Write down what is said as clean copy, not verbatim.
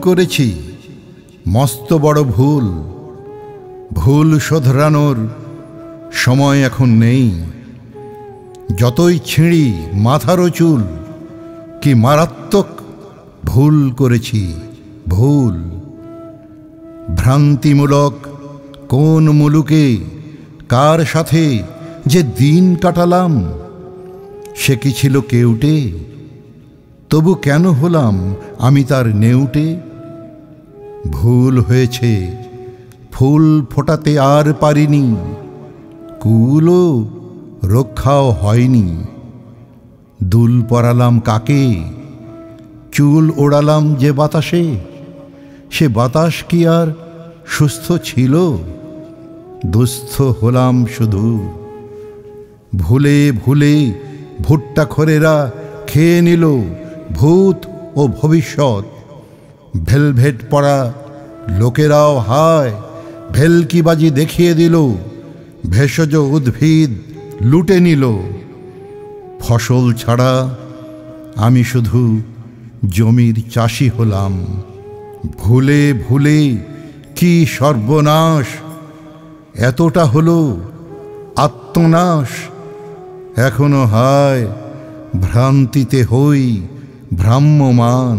করেছি, মস্ত বড় ভুল। ভুল শোধরানোর সময় এখন নেই। যতই ছিঁড়ি মাথারও চুল, কি মারাত্মক ভুল করেছি, ভুল। ভ্রান্তিমূলক কোন মুলুকে কার সাথে যে দিন কাটালাম, সে কি ছিল কেউটে? তবু কেন হলাম আমি তার নেউটে? ভুল হয়েছে, ফুল ফোটাতে আর পারিনি, কুলও রক্ষাও হয়নি। দুল পরালাম কাকে, চুল ওড়ালাম যে বাতাসে, সে বাতাস কি আর সুস্থ ছিল? দুস্থ হলাম শুধু। ভুলে ভুলে ভুট্টা খোরেরা খেয়ে নিল ভূত ও ভবিষ্যৎ। ভেলভেট পরা লোকেরাও হায় ভেলকিবাজি দেখিয়ে দিল, ভেষজ উদ্ভিদ লুটে নিল। ফসল ছাড়া আমি শুধু জমির চাষি হলাম। ভুলে ভুলে কি সর্বনাশ, এতটা হলো আত্মনাশ। এখনো হায় ভ্রান্তিতে হই ভ্রাম্যমান।